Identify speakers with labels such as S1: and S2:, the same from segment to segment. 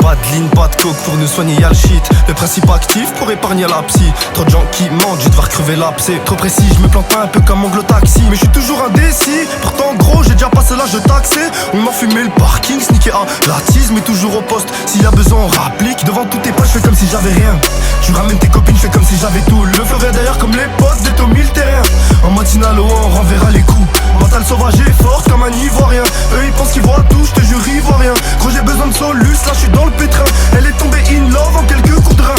S1: Pas de ligne, pas de coke pour nous soigner, y'a le shit. Le principe actif pour épargner la psy. Trop de gens qui mentent, je vais devoir crever l'abcès. Trop précis, je me plante pas un peu comme Anglo-Taxi. Mais je suis toujours indécis, pourtant gros j'ai déjà passé l'âge de taxer. On m'a fumé le parking, sneaké à la tease, mais toujours au poste. S'il y a besoin on rapplique, devant tous tes poches je fais comme si j'avais rien. Tu ramènes tes copines, je fais comme si j'avais tout. Le fleuve est d'ailleurs comme les potes de Tommy le terrain. En matinale on renverra les coups. Mental sauvage et forte comme un ivoirien. Eux ils pensent qu'ils voient tout, je te jure ils voient rien. Gros j'ai besoin de solus, là je suis dans le pétrin. Elle est tombée in love en quelques coups de rein.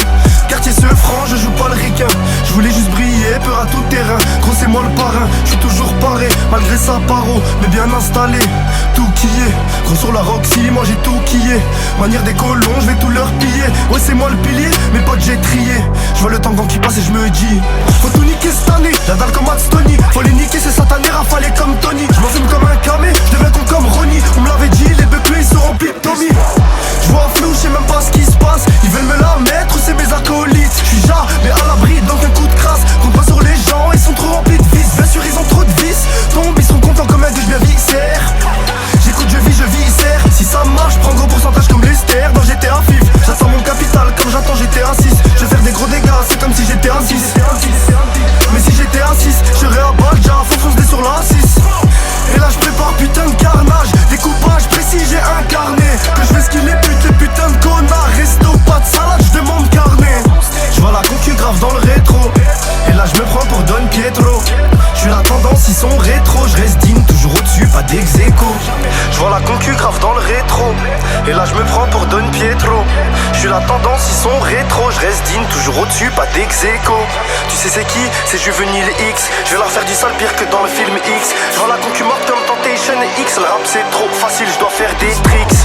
S1: Quartier se franc, je joue pas le requin. Je voulais juste briller, peur à tout terrain. Gros c'est moi le parrain, je suis toujours paré. Malgré sa paro, mais bien installé. Tout qui est, gros sur la Roxy, moi j'ai tout qui est. Manière des colons, je vais tout leur piller. Ouais c'est moi le pilier, mes potes j'ai trié. Je vois le temps qui passe et je me dis faut tout niquer cette année, la dalle comme Max Tony. Faut les niquer ces satanés rafalés comme Tony. Je m'enfume comme un camé, je deviens con comme Ronnie. On me l'avait dit, les beuclés ils sont remplis de Tommy. Je vois un flou, je sais même pas ce qui se passe. Ils veulent me la mettre, c'est mes acolytes. Je suis jamais à l'abri, donc un coup de crasse. Compte pas sur les gens, ils sont trop remplis de vices. Bien sûr ils ont trop de vices, tombent, ils seront contents comme un douche bien viscère. J'écoute, je vis, je viscère. Si ça marche, prends gros pourcentage comme Lester dans GTA FIF. J'attends mon capital comme j'attends GTA 6. Je vais faire des gros dégâts, c'est comme si j'étais un 6. Mais si j'étais un 6, je serais à Balja, faut foncer sur la 6. Et là je prépare putain de carnage. Découpage précis j'ai incarné. Que je vais ce qu'il est pute, les putains de connards. Resto, pas de salade, je demande carnet. Je vois la concu grave dans le rétro. Et là je me prends pour Don Pietro. Je suis la tendance, ils sont rétro. Je reste digne, toujours au-dessus, pas d'ex-écho. Je vois la concu grave dans le rétro. Et là je me prends pour Don Pietro. Je suis la tendance, ils sont rétro. Je reste digne, toujours au-dessus, pas d'ex-écho. Tu sais c'est qui? C'est Juvenile X. Je vais leur faire du sale pire que dans le film X. Je vois la concu morte comme Temptation X. Le rap c'est trop facile, je dois faire des tricks.